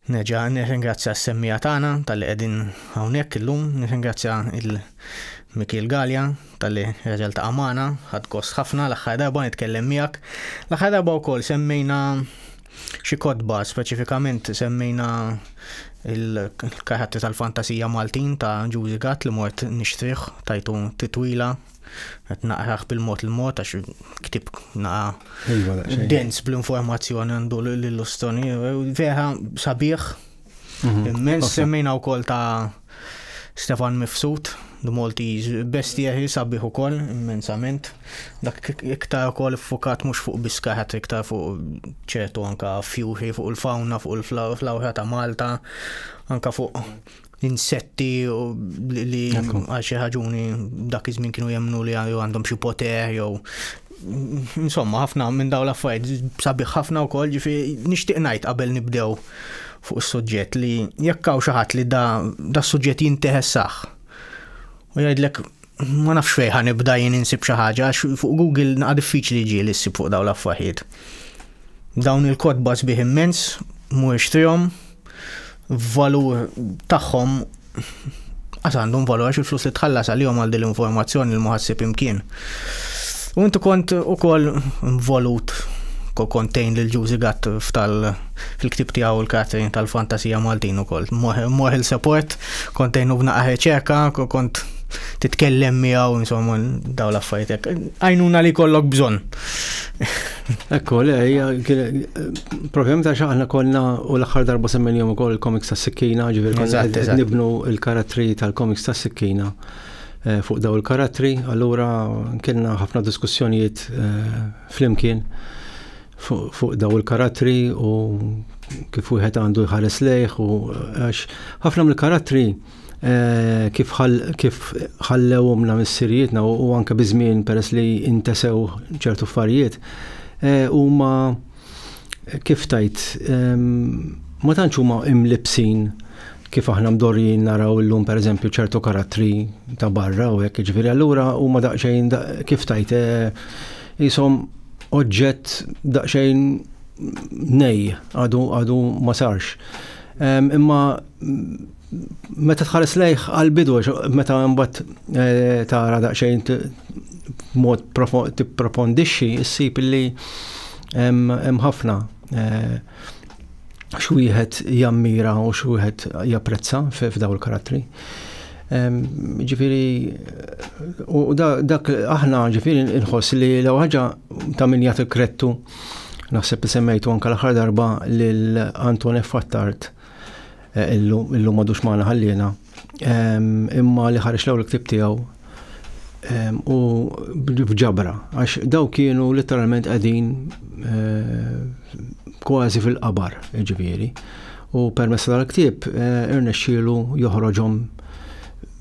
Neġa, nirringrazzja s-semmija tagħna tal-li qegħdin hawnhekk illum, nirringrazzja il-Mikil Galja tal-li reġel ta' amana, ħadd gost ħafna l-aħħar darba nitkellem miegħek. L-aħħar darba wkoll semmejna xi kotba, speċifikament semmejna il-karattri tal-fantasija Maltin ta' Juicy Gatt li mort nixtrih tajtu titwila. Qed naqraħ bil-mod il-mod għax ktib naqa' dens bl-informazzjoni għandu l-illustroni vera sabiħ. Immens semmejna wkoll ta' Stefan Mifsud, The Maltese Bestiary sabiħ ukoll immensament. Dak iktar ukoll iffukat mhux fuq biskaħat iktar fuq ċertu anka fjuri fuq il-fawna, fuq il-flawra ta' Malta, anka fuq insetti li għal xi ħaġuni dak iż-żmien kienu jemmnu li għandhom xi poter jew insomma ħafna minn dawn l-affarijiet sabiħ ħafna wkoll ġifieri nixtieq ngħid qabel nibdew fuq is-suġġett li jekk hawn xi ħadd li da s-suġġett jinteressah u jgħidlek ma nafx fejn ħanibda jien insib xi ħaġa għax fuq Google naqa' diffiċli ġieli ssib fuq dawn l-affarijiet. Dawn il-kotba sbieħ immens mhuwiex trihom valur tagħhom għas għandhom valur għax il-flus li tħallas għalihom għal din l-informazzjoni li muħassib imkien. U intu kont ukoll involut kontejn lil Juicy Gatt fil-ktib tiegħu il-karattri tal-fantasija Maltin ukoll. More il-support, kontejnu b'naqra riċerka, kont titkellem miegħu insomma dawn l-affarijiet għajnuna li jkollok bżonn. Ekku, propjament għax aħna kollna u l-aħħar darba semmejniehom ukoll il-comics tas-Sikkina, ġifieri konna nibnu l-karattri tal-comics tas-Sikkina fuq dawn il-karattri, allura kienna ħafna diskussjonijiet flimkien fuq dawn il-karattri u kif wieħed għandu jħares lejh u għax ħafna mill-karattri kif ħallewhomna mis-sirjietna u anke biżmien peress li intesew ċertu affarijiet huma kif tajt ma tantx huma imlibsin kif aħna mdorrijin naraw illum pereżempju ċertu karattri ta' barra u hekk jiġifieri allura huma daqsxejn kif tajt ishom oġġett daqsxejn għadu ma sarx. Imma meta tħares lejh għal-bidu, meta mbagħad tara daqsxejn mod tippropondixxi issib illi hemm ħafna x'wieħed jammira u x'wieħed japprezza f'dawn il-karattri. Ġifieri u dak aħna ġifieri inħoss li l ħaġa ta' min jagħti krettu naħseb li semmejtu anke l-aħħar darba lil Anton F. Attard illum m'għadux magħna ħallina imma li ħareġ l-ewwel ktib tiegħu u b'ġabra għax daw kienu letteralment qegħdin kważi fil-qabar ġifieri u permezz tal-ktieb irnexxielu joħroġhom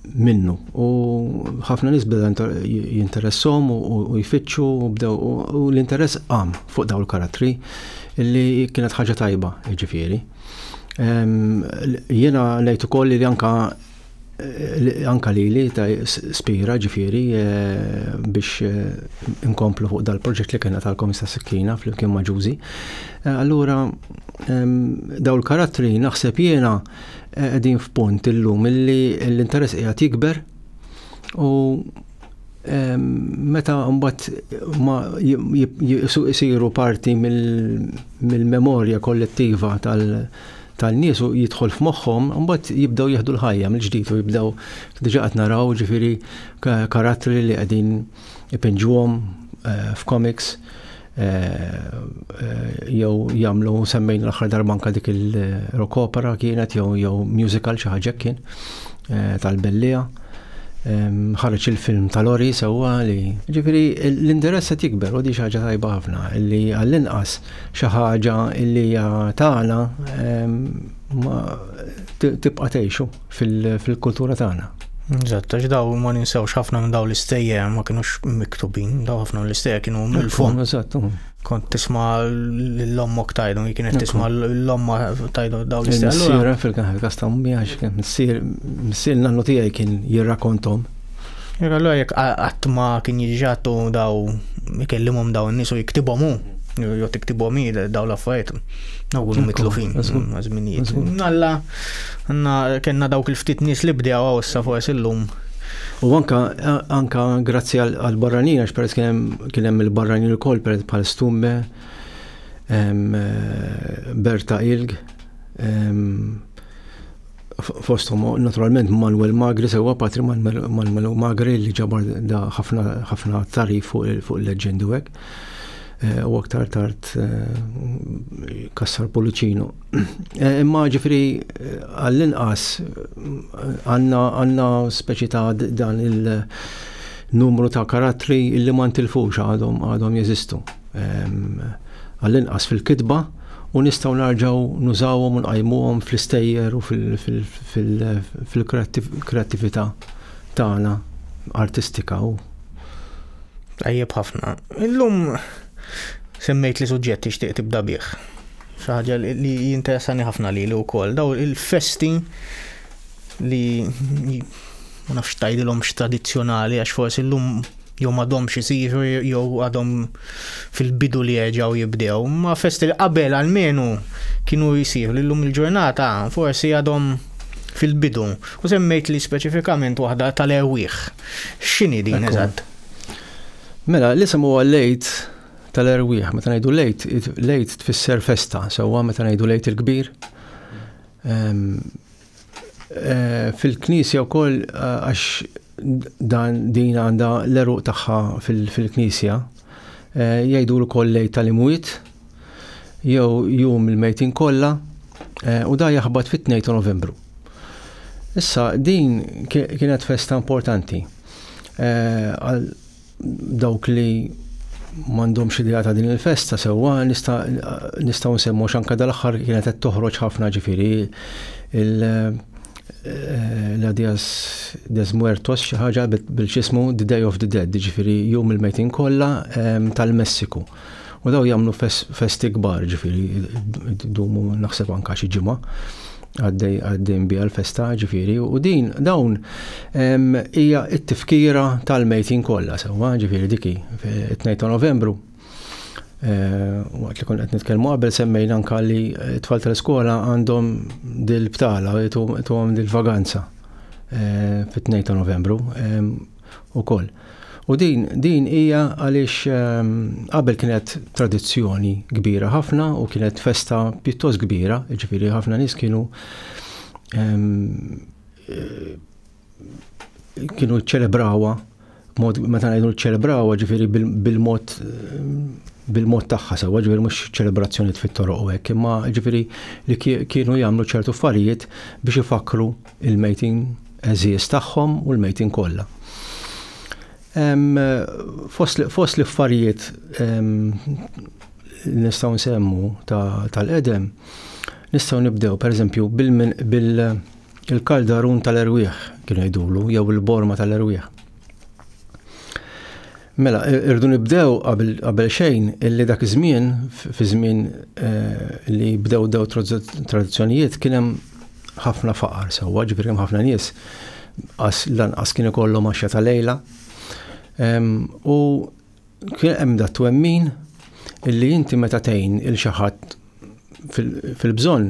minnu u ħafna nies beda jinteressom u jfittxu u bdew u l-interess qam fuq dawn il-karattri li kienet ħaġa tajba ġifieri. Jiena ngħid ukoll li anka lili ta' spira ġifieri biex inkomplu fuq dal-proġett li kienna tal-Comics tas-Sikkina flimkien ma' Juicy. Allura dawn il-karattri naħseb jiena qegħdin f'punt illum illi l-interess qiegħed jikber u meta mbagħad ma jsiru parti mill-memorja kollettiva tal-nies u jidħol f'moħħhom, mbagħad jibdew jieħdu l-ħajja mill-ġdid u jibdew diġà qed naraw ġifieri karattri li qegħdin ipinġuhom f'comics jew jagħmlu semmejna l-aħħar darba anke dik il-rock opera kienet jew musical xi ħaġa kien tal-Bellija. Ħareġ il-film tal-Ori sewwa li ġifieri l-interess qed jikber u di xi ħaġa tajba ħafna li għall-inqas xi ħaġa li hija tagħna ma tibqa' tgħixu fil-kultura tagħna. Eżatt, għax daw ma ninsewx ħafna minn dawn l-istejjer ma kinux miktubin, daw ħafna l-istejjer kienu mill-fuq. Eżatt. Kont tisma' l-ommok tajdu, kienet tisma' l-omma tajdu dawn l-istejjer. Missiera fil-każ ta' ummi għax kien missier nannu tiegħi kien jirrakkontom. Allura jekk qatt ma kien jiġatu daw ikellimhom daw in-nies u jiktibhom hu. Jo tiktibhom daw l-affarijiet. Nawgħu mitlufin għażminijiet. Alla kellna dawk il-ftit nies li bdew issa forsi llum. U anka grazzi għal barranin, għax peress kien hemm il-barranin ukoll bħal Stumbe, Berta Ilg, fosthom naturalment Manuel Magri, sewwa Patri Manuel Magri li ġabar da ħafna tarif fuq il-leġendu hekk. U aktar tard Kassar Pullicino. Imma ġifri għall-inqas għandna speċi ta' dan il-numru ta' karattri illi ma ntilfux għadhom jeżistu. Għall-inqas fil-kitba u nistgħu narġgħu nużawhom u nqajmuhom fl-istejjer u fil-kreattività tagħna artistika. Tajjeb ħafna. Illum semmejt li suġġetti xtieq tibda bih. Xi ħaġa li jinteressani ħafna lili wkoll. Daw il-festi li ma nafx tgħidilhom tradizzjonali għax forsi llum jew m'għadhomx isiru jew għadhom fil-bidu li jerġgħu jibdew. Ma festi li qabel almenu kienu jsiru li llum il-ġurnata forsi għadhom fil-bidu. U semmejt li speċifikament waħda tal-Erwieħ. X'inhi din eżatt? Mela, l-isem huwa lejt tal-Erwieħ, meta ngħidu lejt tfisser festa, sewwa meta ngħidu lejt il-kbir. Fil-Knisja wkoll għax din għandha l-eruq tagħha fil-Knisja, jgħidulu wkoll lejt tal-imwiet, jew jum il-mejtin kollha, u da jaħbad fit-2 ta' Novembru. Issa din kienet festa importanti. Dawk li m'għandhomx idea ta' din il-festa sewwa nistgħu nsemmu x'anke dal-aħħar kienet qed toħroġ ħafna ġifieri la Dias de Muertos xi ħaġa bil-ġismu The Day of the Dead, ġifieri jum il-mejtin kollha tal-Messiku. U daw jagħmlu festi kbar ġifieri dumu naħseb anke xi ġimgħa għaddejn biha l-festa ġifieri u dawn hija t-tifkira tal-mejtin kollha sewwa ġifieri diki 2 ta' Novembru. Waqt li kont qed nitkellmu qabel semmejna anke li t-tfal tal-iskola għandhom dil-btala tuhom dil-vaganza fit-2 ta' Novembru ukoll. U din hija għaliex qabel kienet tradizzjoni kbira ħafna u kienet festa pjuttost kbira, ġifieri ħafna nies kienu ċelebrawha meta ngħidu ċelebrawha ġifieri bil-mod tagħha sewwa, ġifieri mhux ċelebrazzjonijiet fit-toroq u hekk, imma ġifieri li kienu jagħmlu ċertu affarijiet biex ifakru il-mejtin eżies tagħhom u l-mejtin kollha. Fost l-affarijiet nistgħu nsemmu tal-qedem, nistgħu nibdew pereżempju bil-kaldarun tal-Erwieħ kienu jgħidulu jew il-borma tal-Erwieħ. Mela, irdu nibdew qabel xejn illi dak iż-żmien fi żmien li bdew tradizzjonijiet kien hemm ħafna faqar sewwa, ġifieri hemm ħafna nies lanqas kien ikollhom għaxja ta' lejla. U kien hemm dat twemmin illi inti meta tgħin il xi ħadd fil-bżonn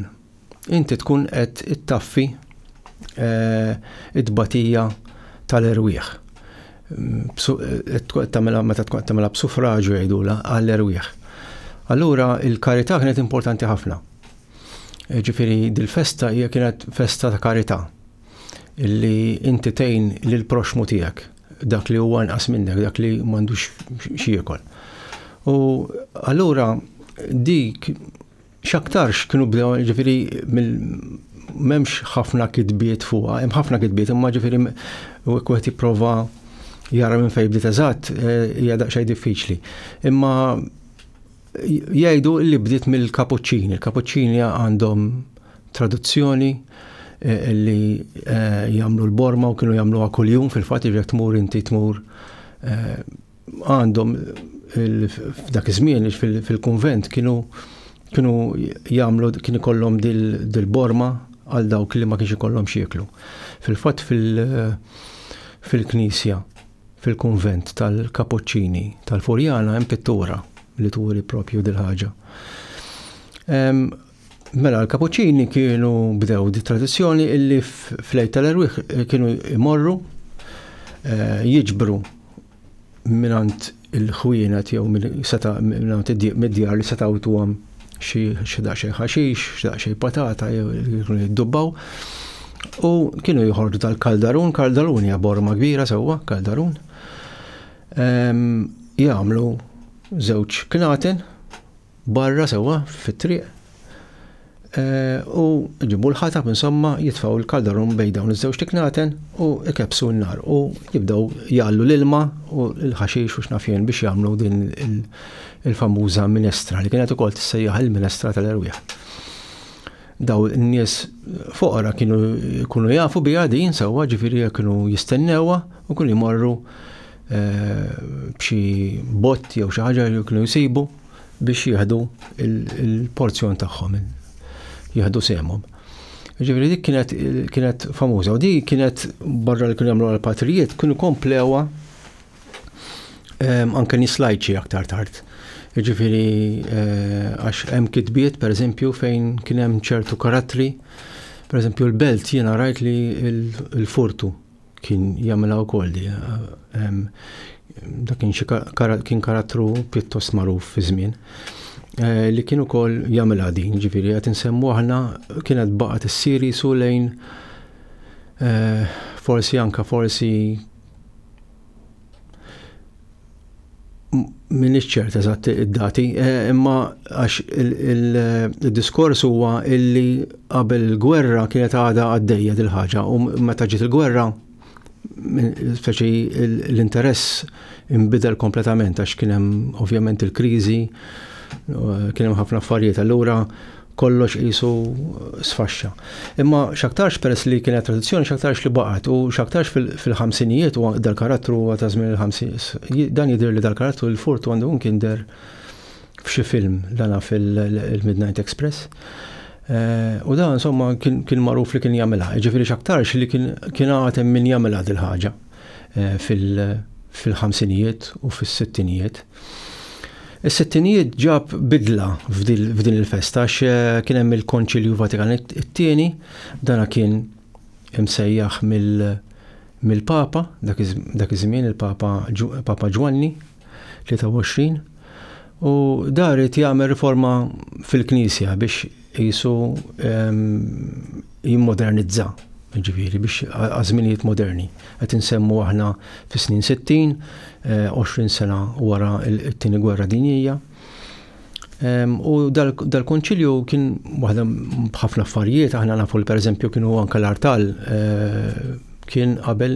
inti tkun qed ittaffi it-tbatija tal-Erwieħ. Meta tkun tagħmilha b'suffraġġju jgħidula għall-Erwieħ. Allura il-karità kienet importanti ħafna. Ġifieri dil-festa hija kienet festa ta' karità illi inti tgħin lill-proxmu tiegħek. Dak li huwa nqas minnek, dak li m'għandux xi jiekol. U allura dik x'aktarx kienu bdew ġifieri m'hemmx ħafna kitbiet fuqha, hemm ħafna kitbiet imma ġifieri wieħed jipprova jara minn fejn bdiet eżatt hija daqsxejn diffiċli. Imma jgħidu li bdiet mill-Kapuċċini. Il-Kapuċċini għandhom traduzzjoni li jagħmlu l-borma u kienu jagħmluha kuljum fil-fatt jekk tmur inti tmur għandhom f'dak iż-żmien fil-kunvent kienu jagħmlu kien ikollhom dil-borma għal dawk li ma kienx ikollhom xieklu. Fil-fatt fil-Knisja fil-kunvent tal-Kapuċċini tal-Furjana hemm pittura li turi propju dil-ħaġa. Mela l-Kapuċini kienu bdew di tradizzjoni illi fl-lejl tal-Erwieħ kienu imorru jiġbru minant il-ħwienet jew minant mid-djar li setaw tuhom xi daqsxejn ħaxix, xi daqsxejn patata jew jiddubbaw. U kienu jħorġu tal-kaldarun, kaldarun hija borma kbira sewwa, kaldarun. Jagħmlu żewġ knaten barra sewwa fit-triq. U ġibu l-ħatab insomma jitfgħu l-kaldarun bejn dawn iż-żewġ knaten u ikebsu n-nar u jibdew jgħallu l-ilma u l-ħaxix u x'nafjen biex jagħmlu din il-famuża minestra li kienet ukoll tissejjaħ il-minestra tal-Erwieħ. Daw n-nies foqra kienu jafu biha din sewwa ġifieri kienu jistennewha u kienu jmorru b'xi bott jew xi ħaġa li kienu jsibu biex jieħdu il-porzjon tagħhom, jieħdu semhom. Ġifieri dik kienet famuża u dik kienet barra li kienu jagħmlu l-patrijiet kienu komplewha anke nislajċi aktar tard. Ġifieri għax hemm kitbiet pereżempju fejn kien hemm ċertu karattri, pereżempju l-belt jiena rajt li l-furtu kien jagħmilha wkoll di. Dak kien karattru pjuttost magħruf fi żmien li kien ukoll jagħmilha din, ġifieri qed insemmu aħna kienet baqgħet issir isu lejn forsi minix ċert eżatt id-dati, imma għax il-diskors huwa illi qabel il-gwerra kienet għadha għaddejja dil-ħaġa u meta ġiet il-gwerra speċi l-interess inbidel kompletament għax kien hemm ovvjament il-kriżi, kien hemm ħafna affarijiet allura kollox qisu sfaxxa. Imma x'aktarx peress li kienet tradizzjoni x'aktarx li baqgħet u x'aktarx fil-ħamsinijiet u dal-karattru ta' żmien il-ħamsin. Dan jidher li dal-karattru l-furtu għandu kien der f'xi film lana fil-Midnight Express. U dan insomma kien magħruf li kien jagħmilha. Ġifieri x'aktarx li kien għad hemm min jagħmilha dil ħaġa fil-ħamsinijiet u fis-sittinijiet. Is-sittinijiet ġab bidla f'din il-festa għax kien hemm il-Konċilju Vatikan it-tieni, dana kien imsejjaħ mill-Papa, dak iż-żmien il-Papa Ġwanni 23, u daret jagħmel riforma fil-Knisja biex qisu jimmodernizza, ġifieri biex għażminijiet moderni. Qed insemmu aħna fis-snin 60, 20 sena wara t-tieni gwerra dinjija. U dal-konċilju kien waħda b'ħafna affarijiet, aħna nafu li pereżempju kienu anke l-artal kien qabel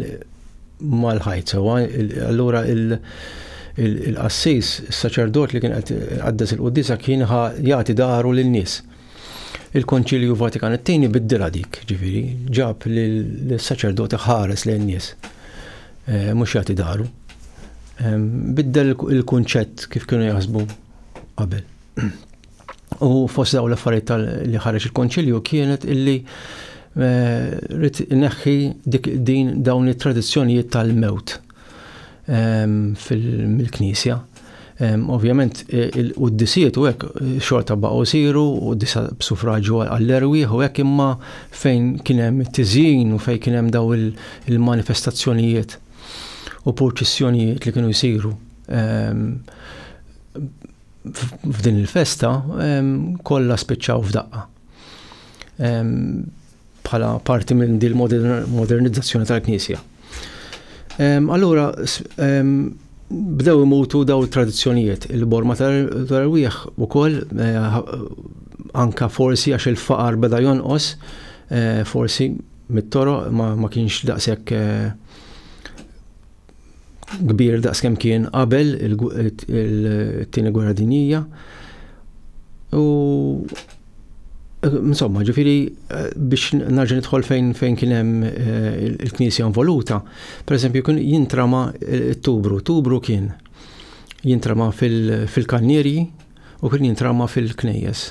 mal-ħajt sewwa, allura il-qassis, is-saċerdot li kien qed iqaddes il-qudiesa kien jagħti daru lin-nies. Il-Konċilju Vatikan it-tieni biddilha dik, ġifieri, ġab lis-saċerdoti ħares lin-nies, mhux jagħti daru. Biddel il-kunċett kif kienu jaħsbu qabel. U fost dawn l-affarijiet li ħareġ il-Konċilju kienet illi rid ineħħi dawn it-tradizzjonijiet tal-mewt mill-Knisja. Ovvjament il-quddisijiet u hekk xorta baqgħu jsiru quddisa b'suffraġġju għall-Erwieħ u hekk imma fejn kien hemm it-tiżjin u fejn kien hemm daw il-manifestazzjonijiet u proċessjonijiet li kienu jsiru f'din il-festa kollha spiċċaw f'daqqa. Bħala parti minn din il-modernizzazzjoni tal-Knisja. Allura bdew imutu daw it-tradizzjonijiet. Il-borma tal-Erwieħ ukoll anka forsi għax il-faqar beda jonqos, forsi mit-toroq ma kienx daqshekk kbir daqskemm kien qabel it-tieni gwerra dinjija. U insomma, ġifieri biex narġa' nidħol fejn kien hemm il-Knisja involuta, pereżempju kien jintrama t-tubru kien jintrama fil-kannierji u kien jintrama fil-knejjes.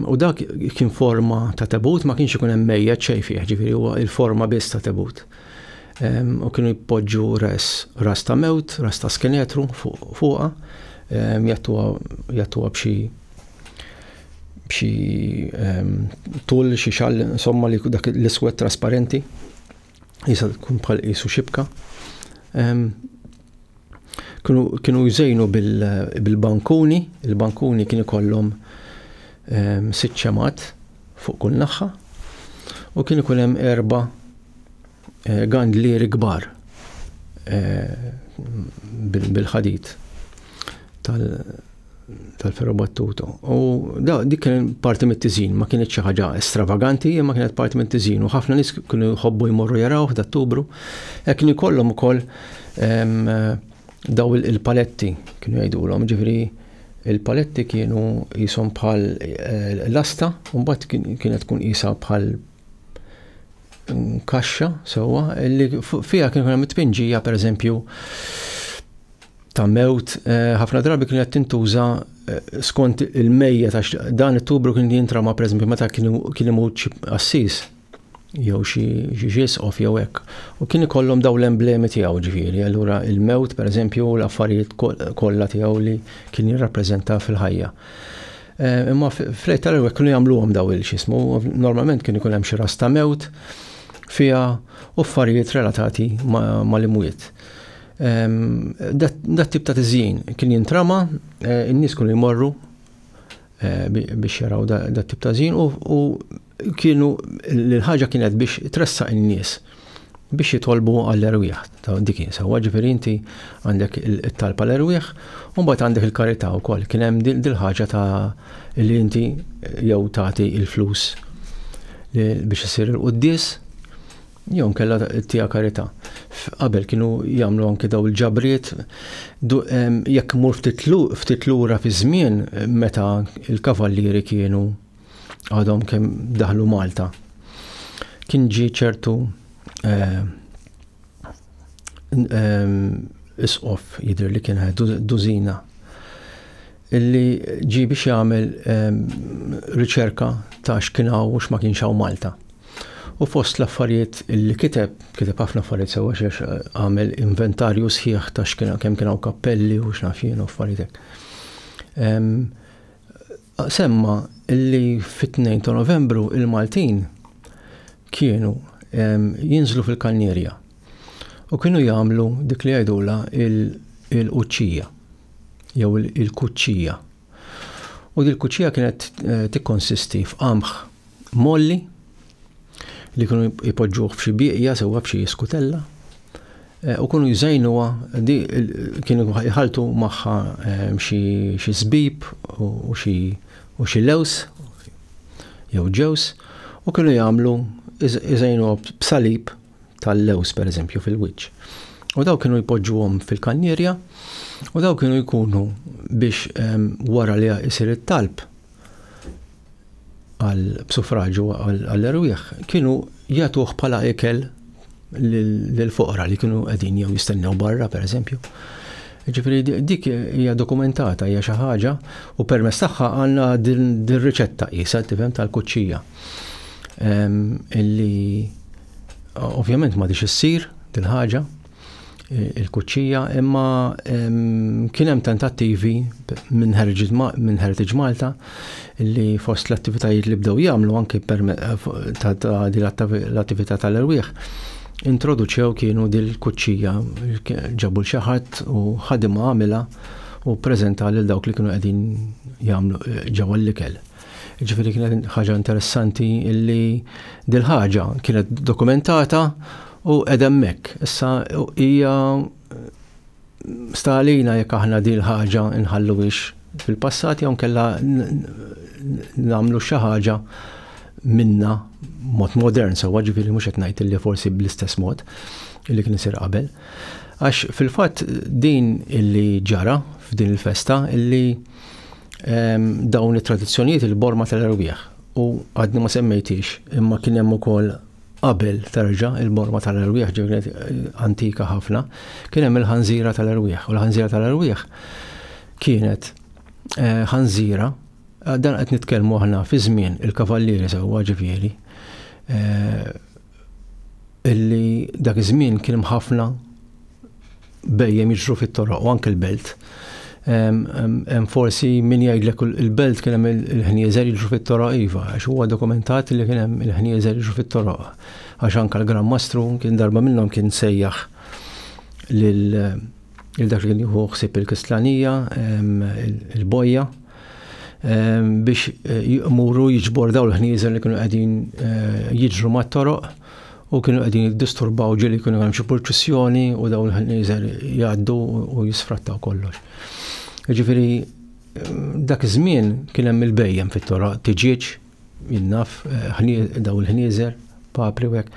U dak kien forma ta' tebut, ma kienx ikun hemm mejjed xejn fih, ġifieri huwa il-forma biss ta' tebut. U kienu jpoġġu ras ta' mewt, ras ta' skenetru fuqha, jattuha b'xi tul xi xall insomma li dak l-iswed trasparenti jisa tkun bħal qisu xibka. Kienu jżejnu bil-bankuni, il-bankuni kienu kollhom 6 ċemat fuq kull naħa u kienu ikun hemm 4 gandlieri kbar bil-ħadid tal-ferrobattuto. U dik kien parti mit-tiżin, ma kienet xi ħaġa stravaganti, imma kienet parti mit-tiżin. U ħafna nies kienu jħobbu jmorru jaraw f'Ottubru. Kienu jkollhom ukoll daw il-paletti kienu jgħidulhom, ġifieri il-paletti kienu qishom bħal l-asta u mbagħad kienet tkun qisha bħal kaxxa sewwa li fiha kien hemm it-tpinġija pereżempju ta' mewt, ħafna drabi kienet tintuża skont il-mejja ta' dan it-tubru kien jintrama pereżempju meta kien imut xi assis jew xi ġisqof jew hekk. U kien ikollhom dawn l-emblemi tiegħu ġifieri, allura il-mewt pereżempju l-affarijiet kollha tiegħu li kien jirrappreżenta fil-ħajja. Imma fl-lejl tal-erwek kienu jagħmluhom daw il-xismu, normalment kien ikun hemm xi ras ta' mewt fiha affarijiet relatati mal-imwiet. Dat tip ta' tiżjien kien jintrama, in-nies kienu jmorru biex jaraw dat tip ta' tiżjien u kienu l-ħaġa kienet biex tressaq in-nies biex jitolbu għall-erwieħ ta' dik sewwa ġifieri inti għandek it-talba l-erwieħ u mbagħad għandek il-karità wkoll. Kien hemm dil ħaġa ta' li inti jew tagħti il-flus biex isir il-quddies jew nkella tija karità. Qabel kienu jagħmlu anke daw il-ġabriet jekk mur ftit lura fi żmien meta il-kavallieri kienu għadhom kemm daħlu Malta. Kien ġie ċertu isqof jidher li kien dużina illi ġie biex jagħmel riċerka ta' x'kien hawn u x'ma kienx hawn Malta. U fost l-affarijiet illi kiteb ħafna affarijiet sewwa għax għamel inventarju sħiħ ta' kemm kien hawn kappelli u x'naf jien u affarijiet hekk. Semma illi fit-2 ta' Novembru il-Maltin kienu jinżlu fil-Kalnierja u kienu jagħmlu dik li jgħidulha il-quċċija jew il-kuċċija. U dik il-kuċċija kienet tikkonsisti f'qamħ molli li kienu jpoġġuh f'xi bieqja sewwa b'xi skutella u kienu jżejnuha kienu jħaltu magħha xi żbib u xi lews jew ġews u kienu jagħmlu jżejnuha b'salib tal-lews pereżempju fil-wiċċ. U daw kienu jpoġġuhom fil-Kalnierja u daw kienu jkunu biex wara li jsir it-talb għal-b'suffraġġju għall-erwieħ kienu jagħtuh bħala ikel lill-foqra li kienu qegħdin jew jistennew barra pereżempju. Ġifieri dik hija dokumentata hija xi ħaġa u permezz tagħha għandna din riċetta qisha tifhem tal-kuċċija. Illi ovvjament ma dix issir din ħaġa il-kuċċija imma kien hemm tentattivi minn Heritage Malta li fost l-attivitajiet li bdew jagħmlu anke l-attività tal-erwieħ introduċew kienu dil-kuċċija ġabu xi ħadd u ħadimha għamilha u ppreżenta lil dawk li kienu qegħdin jagħmlu ġewwa l-ikel. Ġifieri kienet ħaġa interessanti illi dil-ħaġa kienet dokumentata u qiegħda hemmhekk. Issa hija sta għalina jekk aħna dil-ħaġa nħalluhiex fil-passat jew nkella nagħmlu xi ħaġa minna mod modern sewwa ġifieri mhux qed ngħid illi forsi bl-istess mod illi kien isir qabel. Għax fil-fatt din illi ġara f'din il-festa illi dawn it-tradizzjonijiet il-borma tal-erwieħ u għadni ma semmejtix imma kien hemm ukoll qabel terġa' il-borma tal-erwieħ ġifieri antika ħafna kien hemm il-ħanżira tal-erwieħ u l-ħanżira tal-erwieħ kienet ħanżira dan qed nitkellmu aħna fi żmien il-kavallieri sewwa ġifieri illi dak iż-żmien kien hemm ħafna bejjem jiġru fit-toroq u anke l-belt forsi min jgħidlek il-belt kien hemm il-ħnieżer jiġru fit-toroq iva, għax huwa dokumentat li kien hemm il-ħnieżer jiġru fit-toroq. Għax anke l-Gran Mastru kien darba minnhom kien sejjaħ lil dak li kien jieħu ħsieb il-Kistlanija, il-Bojja, biex jmuru jiġbor daw l-ħnieżer li kienu qegħdin jiġru mat-toroq u kienu qegħdin jiddisturbaw ġieli kienu hemm xi purċussjoni u daw l-ħnieżer jgħaddu u jisfrattaw kollox. Ġifieri dak iż-żmien kien hemm il-bejjem fit-toroq, tiġieġ, jinnaf, daw il-ħnieżer, papri u hekk.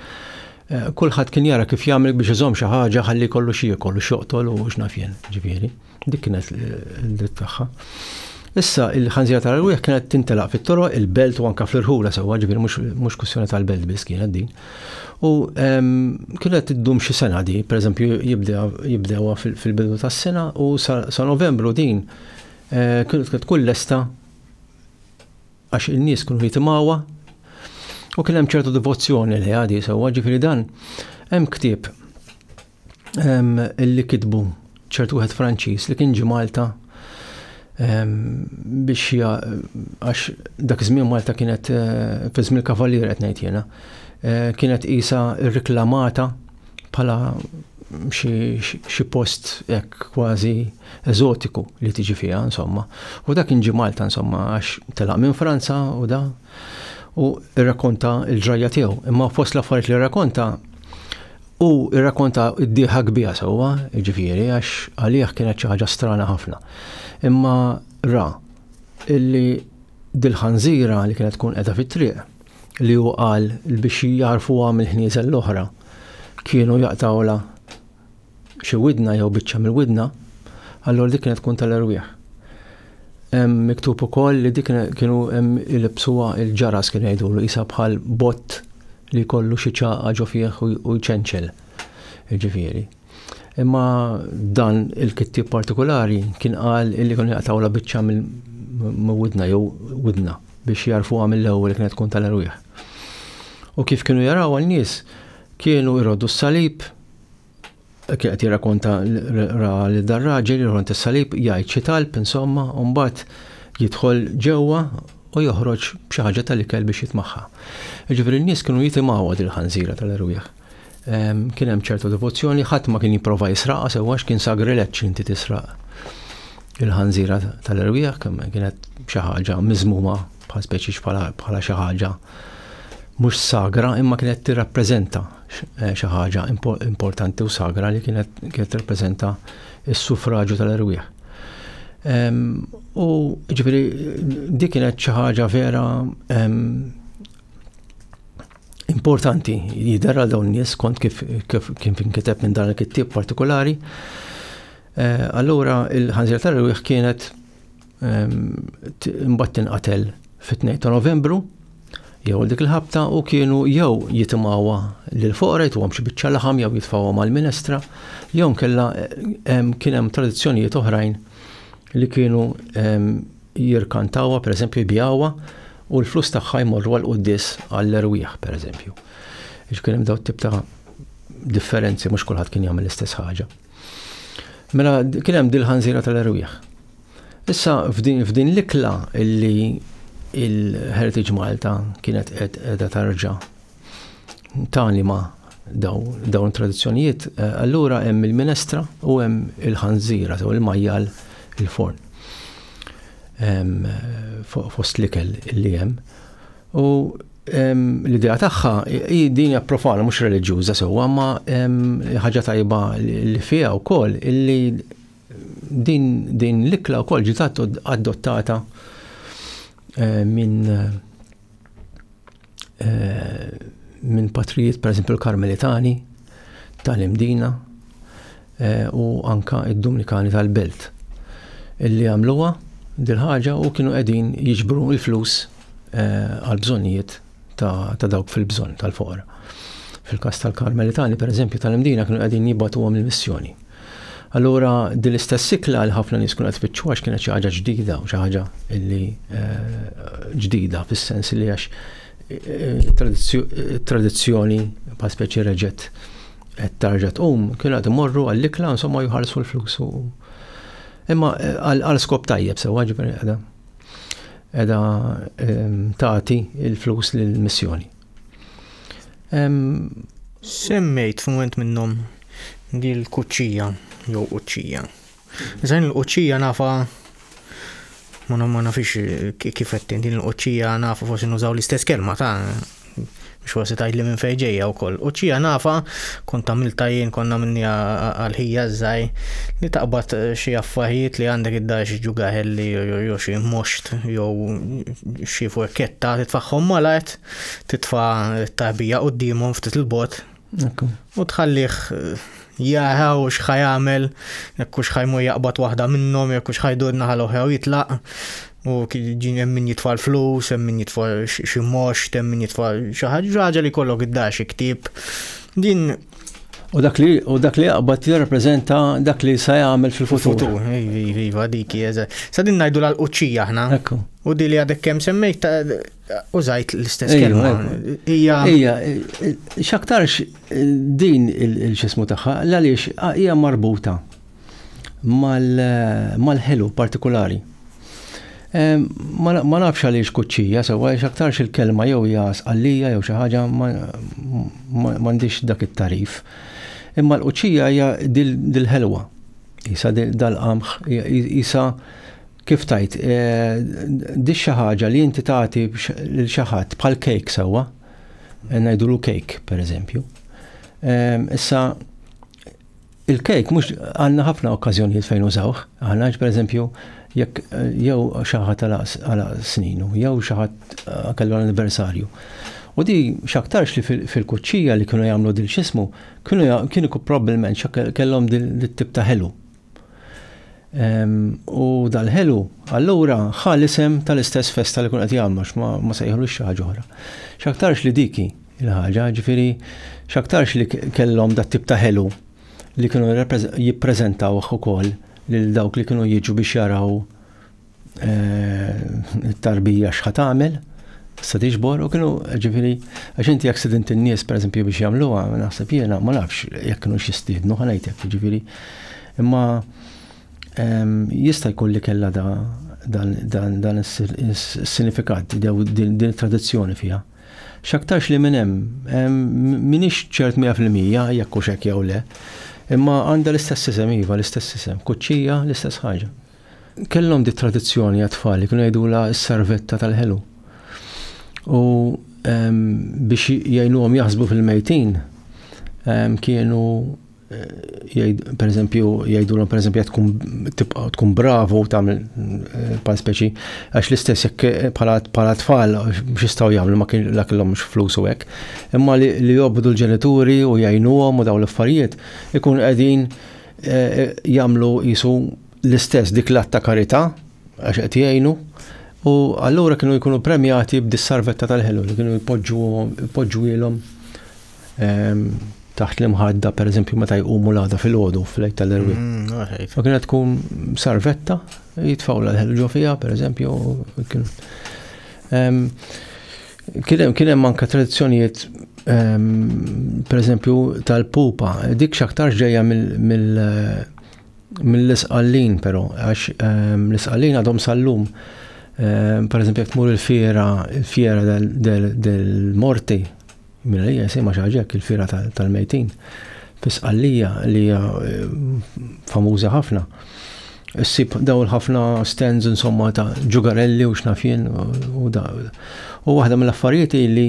Kulħadd kien jara kif jagħmel biex iżomm xi ħaġa ħalli kollu xi jkollu xoqtol u x'naf jien, ġifieri. Dik kienet il-dritt tagħha. Issa il-ħanżira tal-Rwieħ kienet tintelaq fit-toroq, il-belt u anke fl-irħula sewwa, ġifieri mhux kwestjoni tal-belt biss kienet din. U kienet iddum xi sena di, pereżempju jibdewha fil-bidu tas-sena u sa Novembru din kienet tkun lesta għax in-nies kienu jitimgħuha u kien hemm ċertu devozzjoni li għadi sewwa, ġifieri dan hemm ktieb illi kitbu ċertu wieħed Franċiż li kien ġi Malta biex għax dak iż-żmien Malta kienet fi żmien il-Kavalier qed ngħid jiena. Kienet qisha rriklamata bħala xi post hekk kważi eżotiku li tiġi fiha insomma. U dak kien ġi Malta insomma għax telaq minn Franza u da u rrakkonta l-ġrajja tiegħu. Imma fost l-affarijiet li rrakkonta u rrakkonta d-dieħa kbira sewwa, ġifieri għax għalih kienet xi ħaġa strana ħafna. Imma ra illi dil-ħanżira li kienet tkun qiegħda fit-triq li hu qal biex jarfuha mill-ħnieżer l-oħra kienu jaqtawla xi widna jew biċċa mill-widna, allura dik kienet tkun tal-Rwieħ. Miktub ukoll li dik kienu ilbsuha il-ġaras kien jgħidulu qisha bħal bott li jkollu xi ċaqqa ġo fih u jċenċel. Ġifieri. Imma dan il-kittieb partikolari kien qal illi kienu jaqtawla biċċa mill-widna jew widna biex jarfuha mill-ewwel li kienet tkun tal-Rwieħ. U kif kienu jaraw għal-nies, kienu jroddu s-salib, kien qed jirrakkonta ra li dar raġel jroddu s-salib, jgħid xi talb insomma, u mbagħad jidħol ġewwa u joħroġ b'xi ħaġa tal-ikel biex jitmaħħa. Ġifieri n-nies kienu jitimgħu dil-ħanżira tal-Rwieħ. Kien hemm ċertu devozzjoni, ħadd ma kien jipprova jisraqha sewwa kien sagrileġġ inti tisraq il-ħanżira tal-Rwieħ, kienet xi ħaġa miżmuma bħal speċi bħala xi ħaġa mhux sagra imma kienet tirrappreżenta xi ħaġa importanti u sagra li kienet tirrappreżenta s-suffraġġju tal-Rwieħ. U ġifieri dik kienet xi ħaġa vera importanti jidher għal dawn nies kont kif inkiteb minn dan il-kittieb partikolari. Allura il-ħanżira tal-Rwieħ kienet imbagħad tinqatel fit-2 ta' Novembru jew dik il-ħabta u kienu jew jitimgħuha lil foqra jtuhom xi biċċa laħam jew jitfgħuha mal-minestra jew kellha kien hemm tradizzjonijiet oħrajn li kienu jirkantawha pereżempju jbijawha u l-flus tagħha jmorru għal qudies għall-Rwieħ pereżempju. Kien hemm dawn tip ta' differenzi mhux kulħadd kien jagħmel l-istess ħaġa. Mela kien hemm dil-ħanżira tal-Rwieħ. Issa f'din l-ikla illi il-Heritage Malta kienet qiegħda tarġa' tanima dawn tradizzjonijiet, allura hemm il-minestra u hemm il-ħanżira jew il-majjal il-forn. Fost l-ikel li hemm. U l-idea tagħha din hija profana mhux reliġjuża sewwa, ma ħaġa tajba li fiha wkoll illi din l-ikla wkoll ġiet adottata minn patrijiet pereżempju l-Karmelitani tal-Imdina u anka id-Dominikani tal-Belt illi għamluha dil-ħaġa u kienu qegħdin jiġbru l-flus għal-bżonnijiet ta' dawk fil-bżonn tal-foqra. Fil-każ tal-Karmelitani pereżempju tal-Imdina kienu qegħdin jibgħatuhom il-missjoni. Allura din l-istess sikla li ħafna nies kienu qed tfittxu għax kienet xi ħaġa ġdida u xi ħaġa illi ġdida fis-sens li għax tradizzjoni pa' speċi reġgħet qed tarġa' tqum kienu qed imorru għall-ikla insomma jħallsu l-flus u Imma għal skop tajjeb sewa ġifieri qiegħda tagħti il-flus lill-missjoni. Semmejt f'mument minnhom di l-kuċċija jew quċċija. Żejn il-quċċija nafa ma nafix kif qed din il-quċċija nafa forsi nużaw l-istess kelma ta' mhux forsi tgħidli minn fejn ġejja wkoll. Quċċija nafa kont għamilta jien konna minni għal-ħija żgħir li taqbad xi affarijiet li għandek id-dar xi ġugaħelli jew xi moxt jew xi furketta titfaħħom malajt titfa' t-tarbija qudiemhom ftit il-bot u tħallih jaraw x'ħaj jagħmel, jekk hux ħajmur jaqbad waħda minnhom, jekk hux ħajdur naħa l-oħra u jitlaq. U ġin hemm min jitfa' l-flus, hemm min jitfa' xi moxt, hemm min jitfa' xi ħaġa li jkollok id-dar xi ktieb. Din u dak li jaqbad jirrappreżenta dak li se jagħmel fil-futur. Iva dik hija. Sa din ngħidu l-quċċija aħna. U di li għadek kemm semmejt użajt l-istess kelma. Hija x'aktarx din il-ġismu tagħha għaliex hija marbuta mal-ħelu partikolari. Ma nafx għaliex kuċċija, sewa x'aktarx il-kelma jew hija sqallija jew xi ħaġa m'għandix dak it-tarif. Imma l-quċċija hija dil-ħelwa. Isa dal-qamħ, isa kif tajt, di xi ħaġa li inti tagħti lil xi ħadd bħal cake sewwa, ngħidulu cake pereżempju. Issa il-cake mhux għandna ħafna okkażjonijiet fejn użawh, aħna pereżempju jekk jew xi ħadd għala sninu, jew xi ħadd kellu l-anniversarju. U di x'aktarx li fil-kuċċija li kienu jagħmlu dil x'ismu, kienu probabbilment kellhom dit-tip ta' ħelu. U dal-ħelu, allura ħal isem tal-istess festa li kun qed jagħmlu ma sejħulux xi ħaġa oħra. X'aktarx li diki il-ħaġa, ġifieri x'aktarx li kellhom dat-tip ta' ħelu li kienu jippreżentawh ukoll lil dawk li kienu jiġu biex jaraw it-tarbija x'ħad tagħmel, sa tiġbor u kienu ġifieri għax inti jekk sidint in-nies pereżempju biex jagħmluha naħseb jiena ma nafx jekk kienu jistiednu ħanejtek ġifieri. Imma jista' jkun li kellha dan is-sinifikat din it-tradizzjoni fiha. X'aktarx li minn hemm minix ċert 100% jekk hux hekk jew le, imma għandha l-istess isem iva, l-istess isem, kuċċija l-istess ħaġa. Kellhom di tradizzjoni għat-tfal li kienu jgħidulha s-sarvetta tal-ħelu. U biex jgħinuhom jaħsbu fil-mejtin kienu pereżempju jgħidulhom pereżempju tkun bravo tagħmel bħal speċi għax l-istess jekk bħala tfal x'jistgħu jagħmlu ma kellhomx flus u hekk. Imma li jobdu l-ġenituri u jgħinuhom u dawn l-affarijiet ikun qegħdin jagħmlu qisu l-istess dik l-att ta' karità għax qed jgħinu u allura kienu jkunu premjati b'dis-sarvetta tal-ħelu li kienu jpoġġu ilhom taħt l-imħadda, per eżempju, meta jqumu l-għada fil-ħodu, fil-lejt tal-erwi. Ma kienet tkun sarvetta, jitfaw l-ħelġu fija, per eżempju. Kien hemm anke tradizzjonijiet, per eżempju, tal-pupa. Dik x'aktar ġejja mill-isqallin, però, għax l-isqallin għadhom sal-lum. Per eżempju, jekk tmur il-fjera del-morti, minna li jisima xaġek il-fira tal-mejtin. Fisqallija li hija famuża ħafna. Issib dawl ħafna stands insomma ta' ġugarelli u xnafien u waħda mill-affarijiet li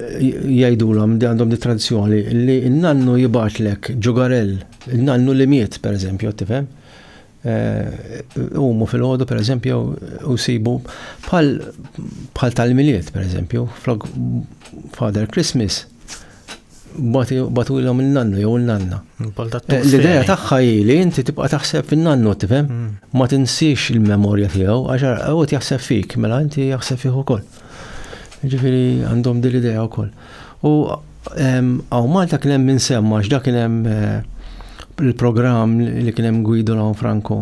jgħidulhom li għandhom di tradizzjoni li n-nannu jibatlek ġugarell, n-nannu li miet per eżempju, tifhem? Umu fil-ħodu per eżempju u sibu bħal tal-miliet per eżempju Father Christmas batu il-hom il-nannu jew il-nanna. L-ideja tagħha li inti tibqa' taħseb fin-nannu tifhem ma tinsix il-memorja tiegħu għax għod jaħseb fik mela inti jaħseb fih ukoll. Ġifieri għandhom din l-idea wkoll. U hawn Malta kien hemm insemma x'dak kien hemm il-programm li kien hemm Guido Lanfranco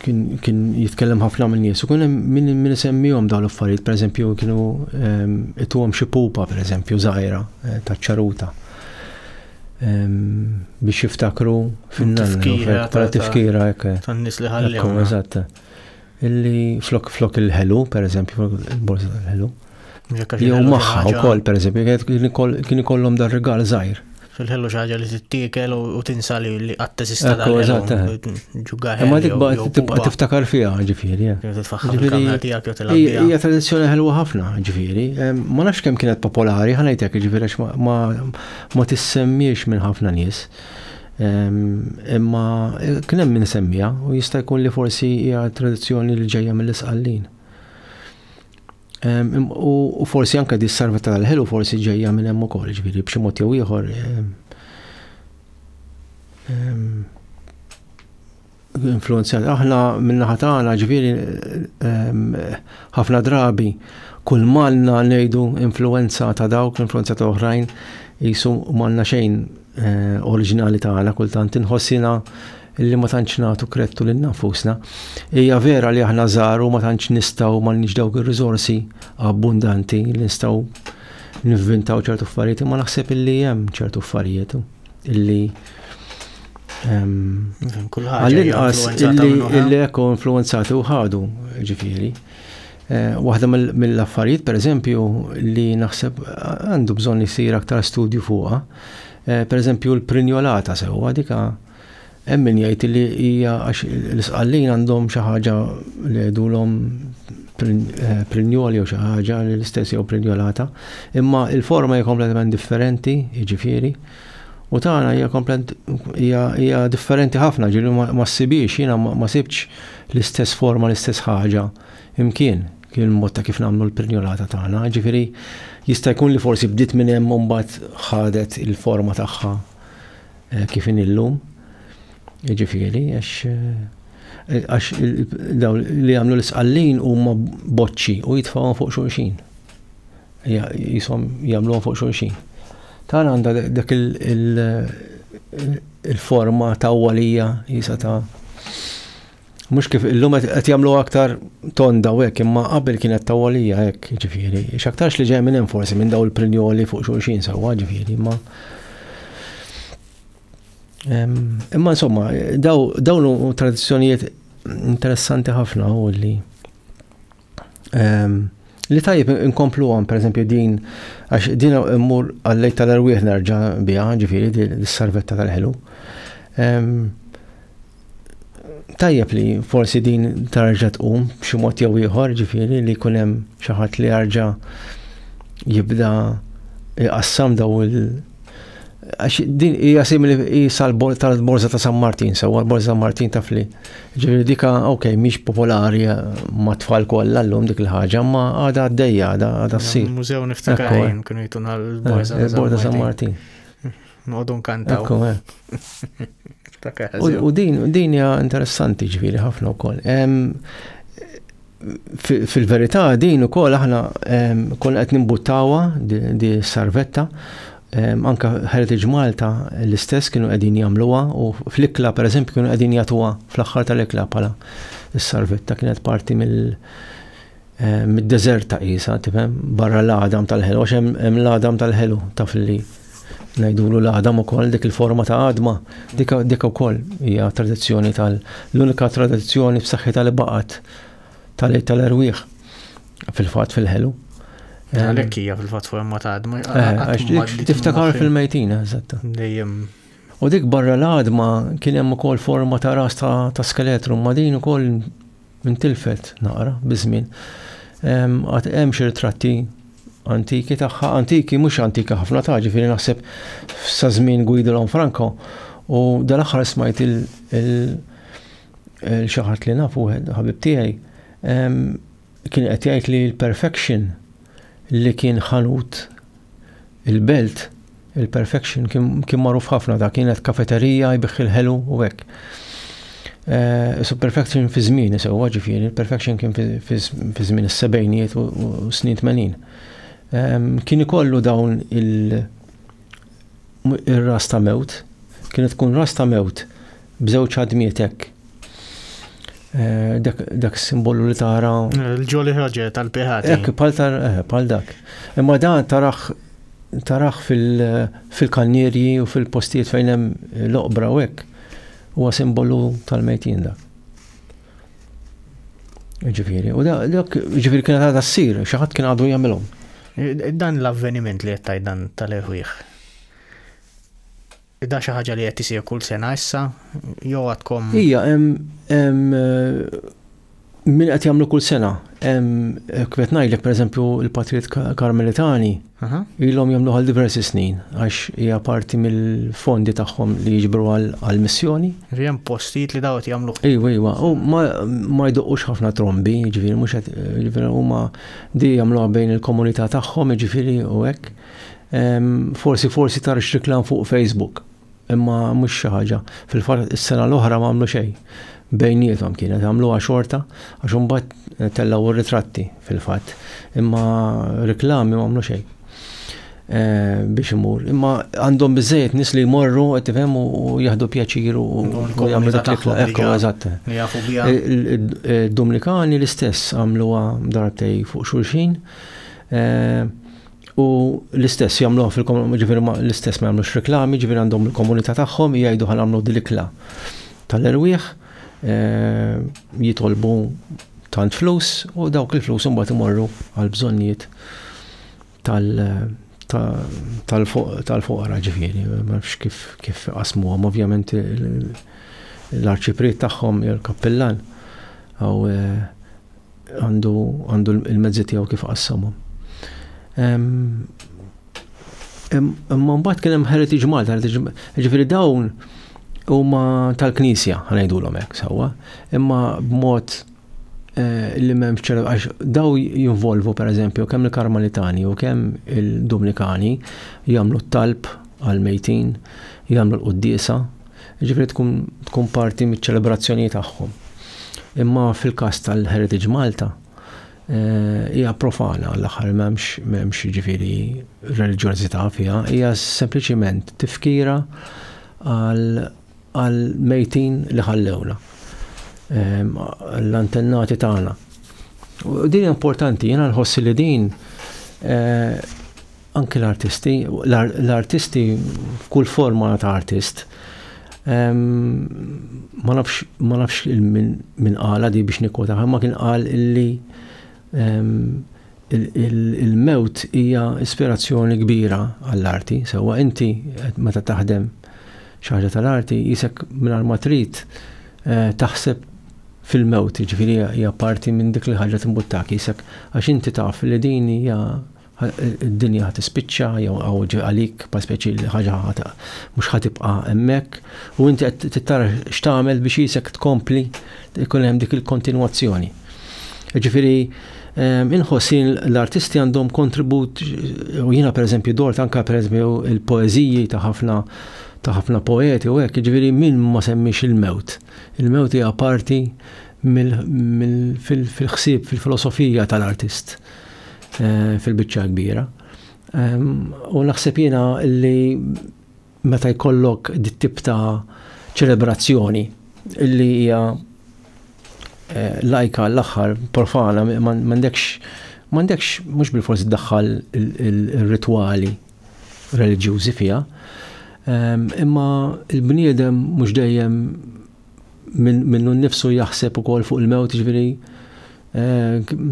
kien jitkellem ħafna minn nies u kien hemm min isemmihom dawn l-affarijiet, pereżempju kienu ituhom xi pupa pereżempju żgħira taċ-ċaruta. biex jiftakru fin-nanna bħala tifkira hekk. Tan-nies li ħallewna. Eżatt. Illi flok il-ħelu, pereżempju, il-borza tal-ħelu. Jew magħha wkoll pereżempju kien ikollhom dar rigal żgħir. Fil-ħellu xi ħaġa li tittikel u tinsa li qatt teżista dal-ħellu. Imma dik tibqa' tiftakar fiha ġifieri. Titfaħħar il-kamra tiegħek jew tilgħab biha. Hija tradizzjoni ħelwa ħafna ġifieri. Ma nafx kemm kienet popolari, ħanejtek ġifieri għax ma tissemmiex minn ħafna nies. Imma kien hemm min semmija u jista' jkun li forsi hija tradizzjoni li ġejja mill-isqallin. U forsi anke di s-sarvetta tal-ħelu forsi ġejja minn hemm ukoll ġifieri b'xi mod jew ieħor influenzjat. Aħna min-naħa tagħna ġifieri ħafna drabi kull malna ngħidu influenza ta' dawk, influenza ta' oħrajn qisu m'għandna xejn oriġinali tagħna kultant inħossina illi ma tantx nagħtu kredtu lil nafusna. Hija vera li aħna żgħar u ma tantx nistgħu m'għandniex dawk ir-riżorsi abbundanti li nistgħu nivvintaw ċertu affarijiet, imma naħseb illi hemm ċertu affarijiet illi għall-inqas illi hekk influenzati u ħadu ġifieri. Waħda mill-affarijiet pereżempju li naħseb għandu bżonn isir aktar studju fuqha, pereżempju l-prinjolata sewwa dika hemm min jgħid li hija għax l-isqallin għandhom xi ħaġa li jgħidulhom prinjoli jew xi ħaġa li l-istess jew prinjolata, imma l-forma hija kompletament differenti, jiġifieri, u tagħna hija differenti ħafna, ġieli ma ssibix jiena ma sibx l-istess forma l-istess ħaġa imkien kien mod ta' kif nagħmlu l-prinjolata tagħna, ġifieri jista' jkun li forsi bdiet minn hemm u mbagħad ħadet il-forma tagħha kif inillum. Jiġifieri għax daw li għamlu l-isqallin huma boċċi u jitfgħuhom fuq xulxin. Jisom jagħmluhom fuq xulxin. Tagħna għandha dak il-forma ta' awwalija jisa ta' mhux kif illum qed jagħmlu aktar tonda u hekk, imma qabel kienet ta' awwalija hekk jiġifieri. X'aktarx li ġej minn hemm forsi minn daw il-prinjoli fuq xulxin sewwa ġifieri, imma insomma, dawn tradizzjonijiet interessanti ħafna u li tajjeb inkompluhom pereżempju din għax din immur għal-lejl tal-irwieħ nerġa' biha ġifieri dis-sarvetta tal-ħelu. Tajjeb li forsi din tarġa' tqum b'xi mod jew ieħor ġifieri li jkun hemm xi ħadd li jarġa' jibda jqassam daw għax din hija simili tal-borza ta' San Martin, sewwa l-borza San Martin taf li ġifieri dika okej mhix popolari ma' tfal kollha llum dik il-ħaġa, ma għadha għaddejja għadha ssir. Mużew niftakar kienu jtuna l-borza San Martin. Noqogħdu nkantaw. U din hija interessanti ġifieri ħafna wkoll. Fil-verità din ukoll aħna konna qed nimbuttawha di sarvetta. Anka Heritage Malta l-istess kienu qegħdin jagħmluha u fl-ikla pereżempju kienu qegħdin jagħtuha fl-aħħar tal-ikla bħala s-sarvetta kienet parti mid-deżert ta' qisha tifhem barra l-għadam tal-ħelu għax hemm l-għadam tal-ħelu taf li ngħidulu l-għadam ukoll dik il-forma ta' għadma dik ukoll hija tradizzjoni l-unika tradizzjoni b'saħħitha li baqgħet tal-lejl tal-irwieħ fil-fatt fil-ħelu. Għalhekk hija fil-fatt forma ta' għadma. Għax tiftakar fil-mejtina, eżatt. Dejjem. U dik barra l-għadma kien hemm ukoll forma ta' ras ta' skeletru, ma din ukoll intilfet naqra biżmien. Hemm xi ritratti antiki tagħha, antiki mhux antika ħafna ta' ġifieri naħseb sa żmien Guido Lanfranco u dal-aħħar smajt il-xi ħadd li nafu ħabib tiegħi kien qed jgħid li l-Perfection li kien ħanut il-belt, il-Perfection kien magħruf ħafna da kienet kafeterija jbiħ il-ħelu u hekk. So Perfection fi żmien isewwa ġifieri, il-Perfection kien fi żmien is-sebgħinijiet u snin 80. Kien ikollu dawn ir-ras ta' mewt, kienet tkun ras ta' mewt b'żewġ ħadmiet hekk. Dak simbolu li tara il-Jolly Roger tal-Pihati. Hekk bħal dak. Imma dan taraħ taraħ fil-kannierji u fil-postijiet fejn hemm l-oqbra u hekk huwa simbolu tal-mejtin dak. Ġifieri, u dak ġifieri kienet għadha ssir, xi ħadd kien għadu jagħmilhom. Dan l-avveniment li qed tgħid dan tal-irwieħ. Da xi ħaġa li qed isir kull sena issa jew għadkom. Hija hemm min qed jagħmlu kull sena. Kif ngħidlek pereżempju il-Patrijiet Karmelitani ilhom jagħmlu għal diversi snin għax hija parti mill-fondi tagħhom li jiġbru għall-missjoni. Hemm postijiet li dawt jagħmlu. Iva, u ma jdoqqux ħafna trombi, jiġifieri mhux qed huma di jagħmluha bejn il-komunità tagħhom, jiġifieri u hekk. Forsi tarx riklam fuq Facebook, imma mhux xi ħaġa. Fil-fatt is-sena l-oħra ma għamlu xejn. Bejniethom kienet għamluha xorta għax imbagħad tellaw ir-ritratti fil-fatt. Imma riklami ma għamlu xejn. Biex imur. Imma għandhom biżejjed nies li jmorru qed tifhem u jaħdu pjaċir u jagħmlu dak l-ekku eżatt. Id-Dominikani l-istess għamluha darbtej fuq xulxin. U l-istess jagħmluha fil-komunità, ġifieri l-istess ma jagħmlux riklami, ġifieri għandhom il-komunità tagħhom jgħidu ħanagħmlu dilikla tal-irwieħ, jitolbu tant flus u dawk il-flus imbagħad imorru għal bżonnijiet tal-foqra ġifieri, ma nafx kif qasmuhom, ovvjament l-arċipriet tagħhom jew il-kappellan aw għandu il-mezzi tiegħu kif qassamhom. Imma mbagħad kien hemm Heritage Malta, ġifieri dawn huma tal-Knisja ħanejdulhom hekk sewwa, imma b'mod li m'hemmx għax daw jinvolvu pereżempju kemm il-Karmelitani u kemm il-Dominikani jagħmlu t-talb għall-mejtin, jagħmlu l-quddiesa, ġifieri tkun parti miċ-ċelebrazzjonijiet tagħhom. Imma fil-każ tal-Heritage Malta hija profana l-aħħar m'hemmx ġifieri reliġjożità fiha, hija sempliċiment tifkira għal-mejtin li ħallewna, l-antennati tagħna. U din importanti, jiena nħossi li din anke l-artisti f'kull forma ta' artist ma nafx min qala di biex nikkota, ma kien qal illi il-mewt hija ispirazzjoni kbira għall-arti, sewwa inti meta taħdem xi ħaġa tal-arti jisek mingħajr ma trid taħseb fil-mewt, ġifieri hija parti minn dik li ħaġa timbuttak jisek għax inti taf li din hija id-dinja ħatispiċċa jew għalik pa speċi li ħaġa mhux ħatibqa' hemmhekk u inti qed tittara x'tagħmel biex jisek tkompli jkun hemm dik il-kontinwazzjoni. Ġifieri inħossi l-artisti għandhom kontribut u jiena pereżempju dort anke pereżempju il-poeżiji ta' ħafna poeti u hekk, ġifieri min ma semmix il-mewt. Il-mewt hija parti fil-ħsieb fil-filosofija tal-artist fil-biċċa kbira. U naħseb jiena li meta jkollok dit-tip ta' ċelebrazzjoni li hija lajka l-aħħar profana m'għandekx mhux bil-forsi tdaħħal il-ritwali reliġjużi fiha. Imma il-bniedem mhux dejjem minnu nnifsu jaħseb ukoll fuq il-mewt, ġifieri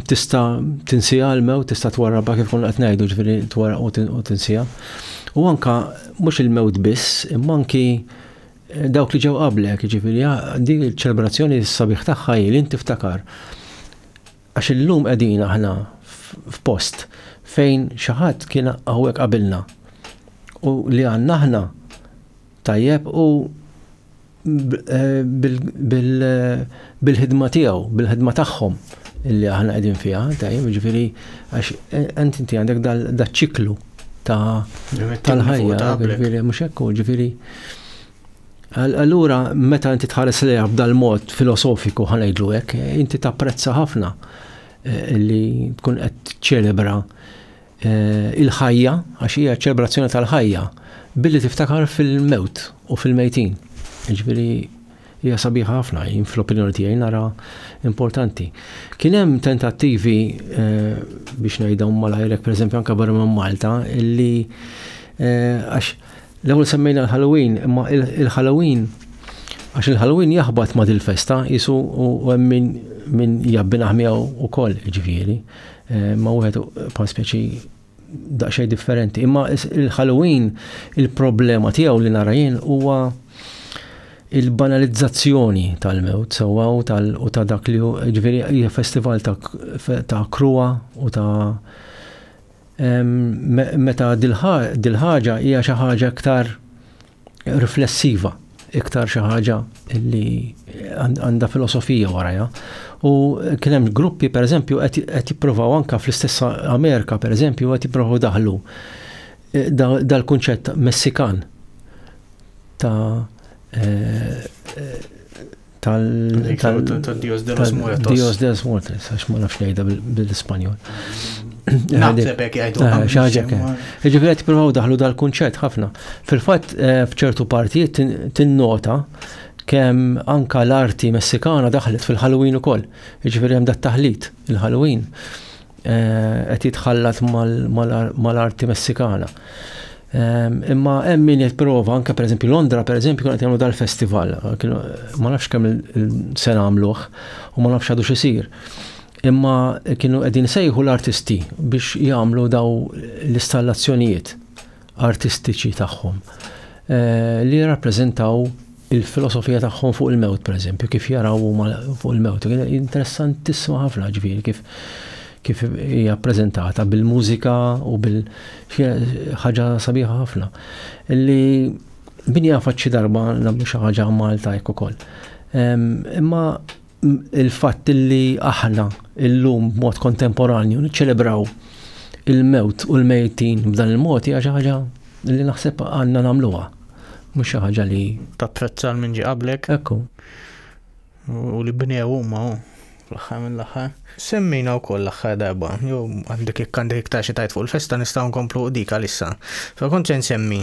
tista' tinsiha l-mewt, tista' twarrabha kif konna qed ngħidu, ġifieri twarraq u tinsiha. U anke mhux il-mewt biss, imma anki dawk li ġew qablek, ġifieri dik il-ċelebrazzjoni s-sabiħ tagħha li tiftakar. Għax illum qegħdin aħna f'post fejn xi ħadd kien hawnhekk qabilna u li għandna aħna tajjeb u bil-ħidma tiegħu, bil-ħidma tagħhom illi aħna qegħdin fiha, tajjeb, ġifieri għax inti għandek dal-ċiklu tal-ħajja, ġifieri mhux hekk, ġifieri. Allura meta inti tħares lejha b'dal mod filosofiku ħanejdlu hekk, inti tapprezza ħafna li tkun qed ċelebra il-ħajja, għax hija ċelebrazzjoni tal-ħajja, billi tiftakar fil-mewt u fil-mejtin. Ġifieri hija sabiħa ħafna, fl-opinjoni tiegħi nara importanti. Kien hemm tentattivi biex ngħidhom malajrek pereżempju anke barra minn Malta illi għax l-ewwel semmejna l-Halloween, imma il-Halloween għax il-Halloween jaħbad ma' dil-festa jisu u hemm min jabbinaħ miegħu wkoll ġifieri, ma' wieħed bħal speċi daqsxejn differenti. Imma il-Halloween il-problema tiegħu li nara jien huwa il-banalizzazzjoni tal-mewt sewwa u ta' dak li ġifieri hija festival ta' kruwa u ta' meta dil-ħaġa hija xi ħaġa iktar riflessiva, iktar xi ħaġa li għandha filosofija warajha. U kien hemm gruppi pereżempju qed jippruvaw anke fl-istess Amerika pereżempju qed jippruvaw daħlu dal-kunċett Messikan ta' Dios de los Muertos. Dios de los Muertos, għax ma nafx ngħidha bil-Ispanjol. Naħseb jgħidu. Ġifieri qed jippruvaw daħlu dal-kunċett ħafna. Fil-fatt f'ċertu partijiet tinnota kemm anka l-arti Messikana daħlet fil-Halloween ukoll. Jiġifieri hemm dat-taħlit il-Halloween qed jitħallat mal-arti Messikana. Imma hemm min jipprova anke pereżempju Londra pereżempju kienu qed jagħmlu dal-festival. Ma nafx kemm il-se nagħmluh u ma nafx għadu x'isir. Imma kienu qegħdin isejħu l-artisti biex jagħmlu daw l-installazzjonijiet artistiċi tagħhom li jirrappreżentaw il-filosofija tagħhom fuq il-mewt pereżempju, kif jaraw fuq il-mewt. Interessantissima ħafna ġifieri kif hija ppreżentata bil-mużika u ħaġa sabiħa ħafna. Illi min jafat xi darba nagħmlu xi ħaġa Malta hekk ukoll. Imma il-fatt li aħna illum b'mod kontemporanju niċċelebraw il-mewt u l-mejtin b'dan il-mod hija xi ħaġa li naħseb għandna nagħmluha. Mhux xi ħaġa li tapprezzal minn ġie qablek. Ekku. U li bnew huma fl-aħħar mill-aħħar. Semmejna wkoll l-aħħar darba. Jew għandek iktar xi tajt fuq il-festa nistgħu nkomplu dik għalissa. Kont se nsemmi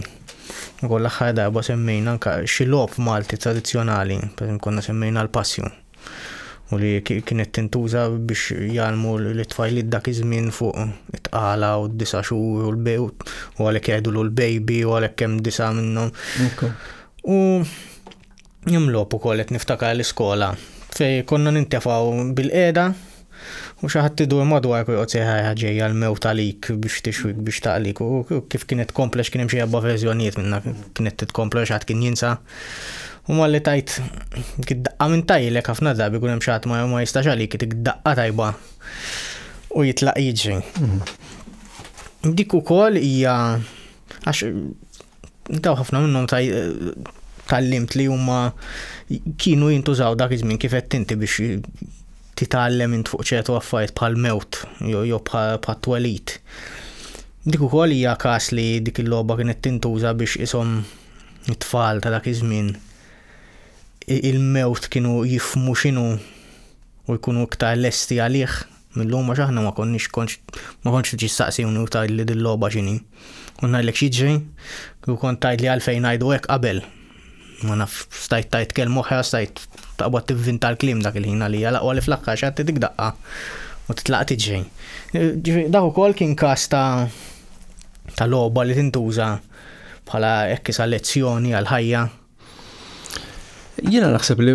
ukoll l-aħħar darba semmejna anke xi logħob Malti tradizzjonali, pereżempju konna semmejna l-passju. U li kienet tintuża biex jgħalmu l-tfajliet dak iż-żmien fuq it-tqala u d-disa' xhur u l-bejt u għalhekk jgħidu l-baby u għalhekk hemm disa' minnhom. U jimlob ukoll qed niftakar l-iskola fejn konna nintefgħu bil-qiegħda u xi ħadd idur madwar u jqgħod sejħa ġejja l-mewt għalik biex tixwik biex taqlik u kif kienet komplex kien hemm xi erba' verżjonijiet minnha kienet titkompla xi ħadd kien jinsa. U malli tajt daqqa minn tajlek ħafna drabi kun hemm xi ħadd ma jistax għalik daqqa tajba u jitlaq jiġri. Dik ukoll hija għax intaw ħafna minnhom tallimt li huma kienu jintużaw dak iż-żmien kif qed inti biex titgħallem int fuq ċertu affarijiet bħal mewt jew bħal twelid. Dik ukoll hija każ li dik il-logħba kienet tintuża biex ishom it-tfal ta' dak iż-żmien il-mewt kienu jifmu x'inhu u jkunu iktar lesti għalih millum għax aħna ma kontx tiġi staqsihom u tgħidli dil-logħba x'inhi. U ngħidlek x'jiġri u kont tgħidli għalfejn ngħidu hekk qabel. Ma naf stajt tajt kelm oħra stajt taqbad tivvinta l-kliem dak il-ħin għalija laqwa li fl-aħħar xi ħadd daqqa u titlaq tiġri. Dak ukoll kien każ ta' logħba li tintuża bħala hekk isa lezzjoni għal ħajja. Jiena naħseb li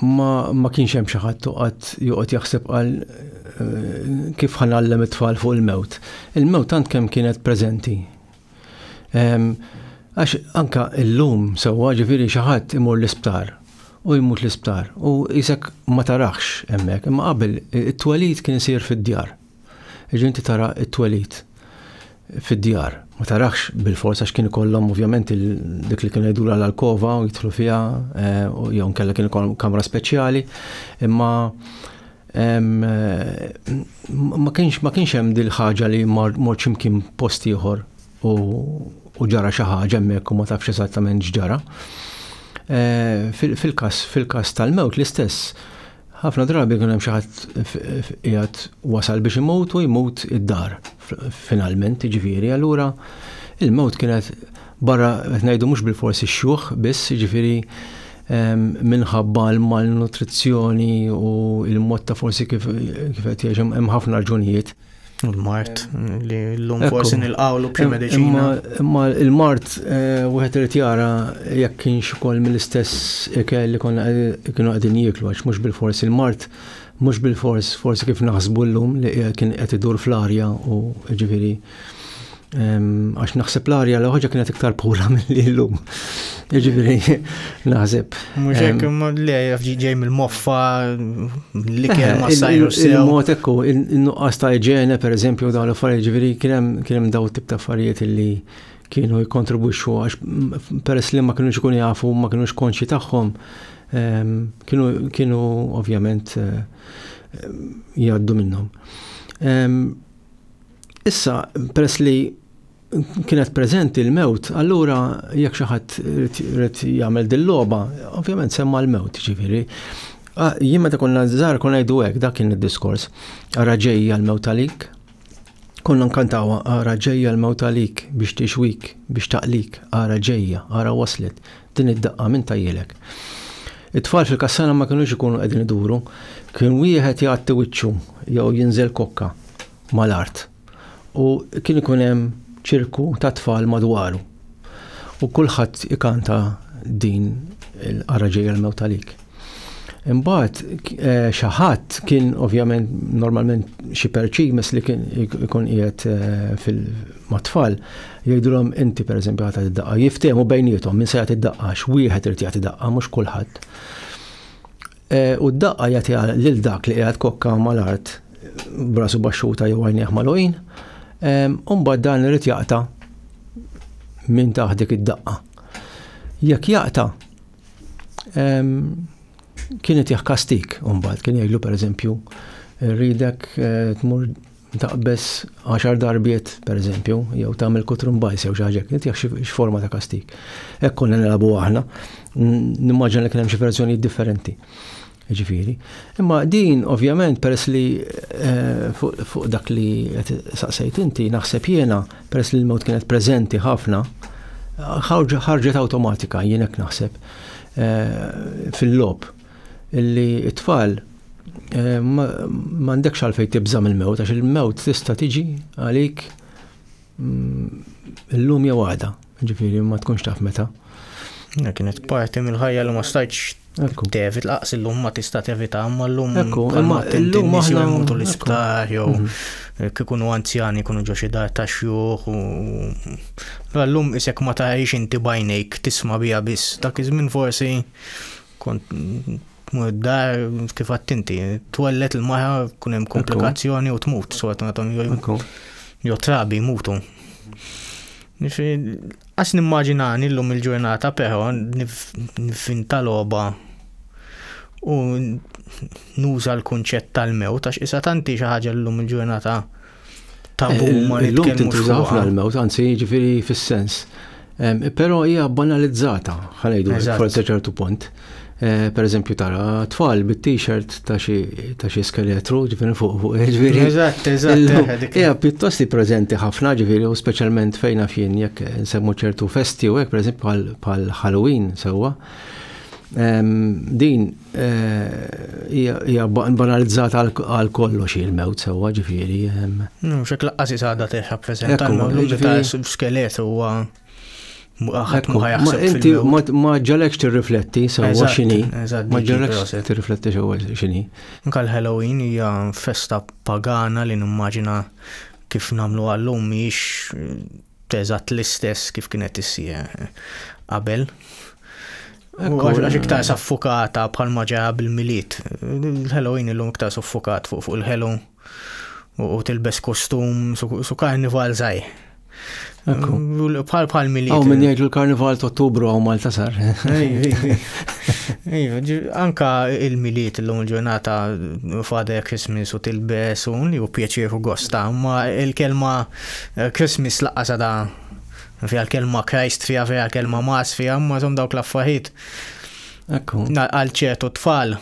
ma kienx hemm xi ħadd joqgħod jaħseb għal kif ħanallem it-tfal fuq il-mewt. Il-mewt tant kemm kienet preżenti. Għax anka illum sewwa ġifieri xi ħadd imur l-isptar u jmut l-isptar u isek ma tarax hemmhekk, imma qabel it-twelid kien isir fid-djar. Jiġri inti tara it-twelid fid-djar. Ma tarax bil-forsa għax kien ikollhom ovvjament dik li kienu jgħidula l-alkova u jidħlu fiha jew nkella kien ikollhom kamra speċjali, imma ma kienx hemm dil ħaġa li mort x'imkien post ieħor u ġara xi ħaġa hemmhekk u ma tafx eżattament x'ġara. Fil-każ tal-mewt l-istess. Ħafna drabi kien hemm xi ħadd qiegħed wasal biex imut u jmut id-dar finalment, jiġifieri allura il-mewt kienet barra qed ngħidu mhux bil-forsi x-xjuħ biss, jiġifieri minħabba l-malnutrizzjoni u il-mod ta' forsi kif qed jgħixu hemm ħafna raġunijiet. U l-mart li l-lum forsi nilqawlu b'xi mediċina. Imma il-mart wieħed irid jara jekk kienx ukoll mill-istess ikel li kienu qegħdin jieklu għax mhux bil-fors il-mart mhux bil-fors forsi kif naħsbu llum li kien qed idur fl-arja u ġifieri għax naħseb l-arja l-ħoġa kienet iktar pura milli llum. Jiġifieri naħseb. Mhux hekk imma li ġej mill-moffa l-ikel ma sajru sew. Il-mod ekku in-nuqqas ta' iġene pereżempju dawn l-affarijiet ġifieri kien hemm dawn tip ta' affarijiet illi kienu jikkontribwixxu għax peress li ma kinux ikunu jafu ma kinux konxi tagħhom kienu ovvjament jgħaddu minnhom. Issa, peress li kienet preżenti l-mewt, allura jekk xi ħadd irid jagħmel dil-logħba, ovvjament semma l-mewt, ġifieri. Jien meta konna żgħar konna ngħidu hekk dak kien id-diskors. Ara ġejja l-mewt għalik. Konna nkantawha ara ġejja l-mewt għalik biex tixwik, biex taqlik, ara ġejja, ara waslet. Din id-daqqa minn tajjilek. It-tfal fil-kassana ma kinux ikunu qegħdin iduru, kien wieħed jgħatti wiċċu jew jinżel kokka mal-art. U kien ikun hemm ċirku ta' tfal madwaru. U kulħadd ikanta din il-ara ġejja l-mewt għalik. Imbagħad xi ħadd kien ovvjament normalment xi perċimes li kien ikun qiegħed mat-tfal jgħidulhom inti pereżempju ħadd id-daqqa, jiftehmu bejniethom min se jagħti d-daqqa x'wieħed irid jagħti daqqa mhux kulħadd. U d-daqqa jagħtiha lil dak li qiegħed kokka mal-art brasu baxxuta jew għajnejh mal-għojn. Umbagħad dan irid jaqta' minn taħt dik id-daqqa. Jekk jaqta' kienet jagħ kastik umbagħad kien jgħidlu pereżempju rridek tmur taqbes 10 darbiet pereżempju jew tagħmel kutrumbajs jew xi ħaġa kienet jagħ xi forma ta' kastik. Hekk konna nilagħbu aħna. Nimmaġina li kien hemm xi verżjonijiet differenti. Ġifieri. Imma din ovvjament peress li fuq dak li saqsejt inti naħseb jiena peress li l-mewt kienet preżenti ħafna ħarġet awtomatika jien hekk naħseb fil-lob illi t-tfal m'għandekx għalfejn tibża mill-mewt għax il-mewt tista' tiġi għalik illum jew għada. Ġifieri ma tkunx taf meta. Kienet parti mill-ħajja li ma stajtx tevit laqs illum ma tista' tevita imma llum illum aħna jmutu l-isptar jew kikunu anzjani jkunu ġo xi dar ta' xjuħ u llum isek ma tagħix inti bajnejk tisma' biha biss dak iż-żmien forsi kont dar kif għadt inti twellet il-mara kun hemm komplikazzjoni u tmut sfortunatament jew trabi jmutu. Għax nimmaġinani llum il-ġurnata però nifinta logħba u nuża l-kunċett tal-mewt għax issa tanti xi ħaġa llum il-ġurnata tabu ma llum tintuża ħafna l-mewt anzi jiġifieri fis-sens. Però hija banalizzata ħanejdu forsi ċertu punt. Pereżempju tara tfal bit-t-shirt ta' xi skeletru ġifieri fuq ġifieri. Eżatt. Hija pjuttost preżenti ħafna ġifieri u speċjalment fejn fien jekk nsemmu ċertu festi u hekk pereżempju bħal Halloween sewwa. Din hija banalizzata għal kollox il-mewt sewwa ġifieri. X'hekk laqqas isgħadha teħab preżent tal-mewt ta' skeletru huwa inti ma ġalekx tirrifletti sewwa x'inhi. Ma ġalekx tirrifletti sewwa x'inhi. Anke l-Halloween hija festa pagana li nimmaġina kif nagħmlu għallum mhijiex eżatt l-istess kif kienet issir qabel. Għax iktar saffukata bħalma ġara bil-miliet. Il-Halloween illum iktar saffukat fuq il-ħelu u tilbes kostum su karnival żgħir. Bħal miliet. Min jgħidu l-karnival ta' Ottubru għaw Malta sar. Anka il-miliet l-lum il-ġurnata Father Christmas u tilbes u li u pjaċir u gosta, ma il-kelma Christmas laqqasa da fija l-kelma Christ fija l-kelma Mas fija ma zom dawk l-affarijiet. Għal ċertu tfal.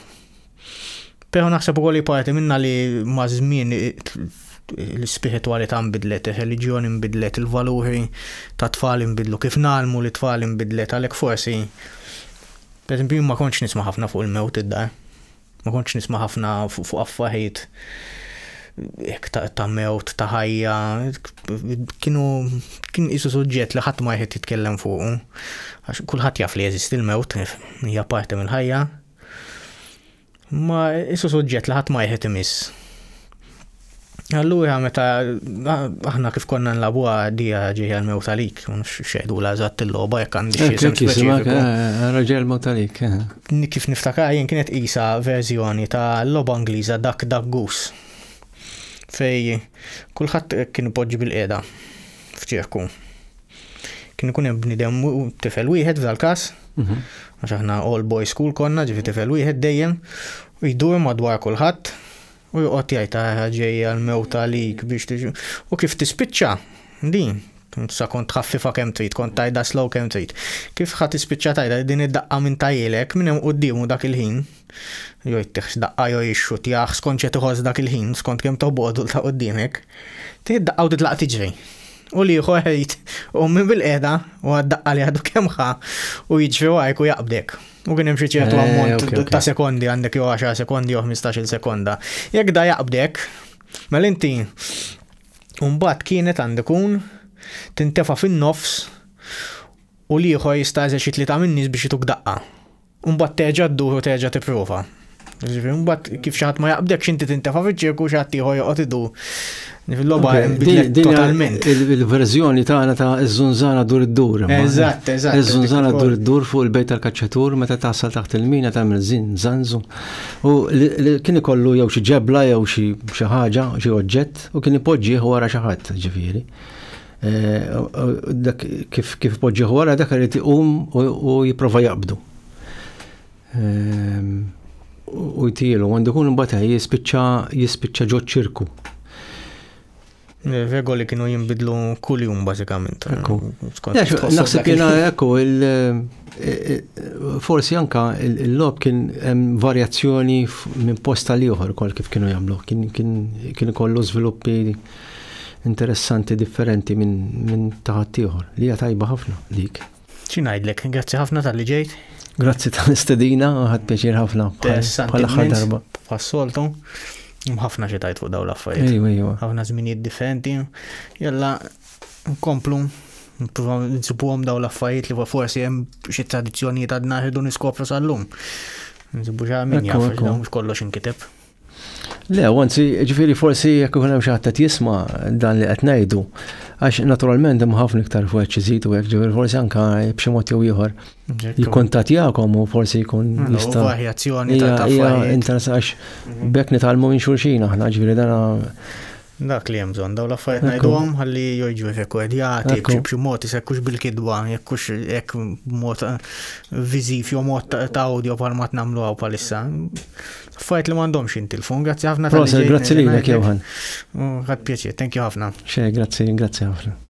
Pero naħseb u għoli parti minna li ma' żmien l-spiritualità nbidlet, il-reliġjoni nbidlet, il-valuri ta' tfal nbidlu, kif nagħmlu li tfal nbidlet, għalhekk forsi Per esempio, ma konċ nisma' ħafna fuq il-mewt id-dar. Ma konċ nisma' ħafna fuq affarijiet ta' mewt, ta' ħajja. Kien isu suġġett li ħadd ma jħed jitkellem fuq. Għax kulħadd jaf li jeżisti il-mewt, hija parti mill-ħajja. Ma isu suġġett li ħadd ma jħed imiss. Allura meta aħna kif konna nlabuha dija ġejja l-mewt għalik, xejdu la eżatt il-logħba jekk għandi xi isem speċifiku. Raġel l-mewt għalik. Kif niftakar jien kienet qisha verżjoni ta' logħba Ingliża Duck Duck Goose. Fej kulħadd kien ipoġġi bil-qiegħda f'ċirku. Kien ikun hemm bniedem tifel wieħed f'dal-każ, għax aħna all boys school konna, ġifi tifel wieħed dejjem, u jdur madwar kulħadd. U joqgħod jgħid ġejja l-mewt għalik biex tiġi. U kif tispiċċa din, sa kont tħaffifa kemm trid, kont tajda slow kemm trid. Kif ħadd tispiċċa tajda din id-daqqa minn tajjilek minn hemm qudiemu dak il-ħin. Jo jitteħx daqqa jo jixxutjaħ skont xi tħoss dak il-ħin, skont kemm toqgħodu ta' quddiemek. Tieħed daqqa u titlaq tiġri. U li ieħor ħejt u minn bil-qiegħda u għad-daqqa li għadu kemm ħa u jiġri wara u jaqbdek. U kien hemm xi ċertu ammont ta' sekondi għandek jew 10 sekondi jew 15-il sekonda. Jekk da jaqbdek, mela inti mbagħad kienet għandek ikun tintefa' fin-nofs u li ieħor jista' eżerċit li ta' min-nies biex jituk daqqa. U mbagħad terġa' ddur u terġa' tipprova. Mbagħad kif xi ħadd ma jaqbdek x'inti tintefa' fiċ-ċirku xi ħadd ieħor joqgħod idur. Fil-logħba nbidlet totalment. Il-verżjoni tagħna ta' iż-żunżana dur id-dur. Eżatt. Iż-żunżana dur id-dur fuq il-bejt tal-kaċċatur meta tasal taħt il-mina tagħmel żanżu. U kien ikollu jew xi ġebla jew xi ħaġa, xi oġġett u kien ipoġġih wara xi ħadd ġifieri. Dak kif ipoġġih wara dak irid iqum u jipprova jaqbdu. U jtielu għandu jkun imbagħad jispiċċa ġo ċirku. Regoli kienu jinbidlu kuljum bażikament. Naħseb jiena ekku forsi anka il-lob kien hemm varjazzjoni minn post tal ieħor ukoll kif kienu jagħmlu. Kien ikollu żviluppi interessanti differenti minn taħat ieħor. Li hija tajba ħafna dik. Xi ngħidlek, grazzi ħafna tal-li ġejt. Grazzi tal-istedina, ħadd pjaċir ħafna. Bħala ħadd darba. Fassoltu. ħafna xi tajt fuq dawn l-affarijiet. Ħafna żminijiet differenti. Jalla nkomplu nsibuhom dawn l-affarijiet li forsi hemm xi tradizzjonijiet għadna ħidu niskopru sal-lum. Nsibu xi min jaf mhux kollox inkiteb. Le, anzi, ġifieri forsi jekk ikun hemm xi ħadd qed jisma' dan li qed ngħidu, għax naturalment hemm ħafna iktar fuq ċiżid u hekk ġifieri forsi anke b'xi mod jew ieħor jikkuntattjakom u forsi jkun jista' varjazzjoni ta' interessanti bekk nitalmu minn xulxin aħna ġifieri dan dak li hemm bżonn dawn l-affarijiet ngħiduhom ħalli jiġu rekordjati b'xi mod isekkux bil-kidba jekkux hekk mod viżiv jew mod ta' awdio bħal ma tnagħmluha bħalissa. Affarijiet li m'għandhomx intilfu. Grazzi ħafna tal-ġejjin. Grazzi lilek Johan. Ħadd pjaċir, thank you ħafna. Grazzi ħafna.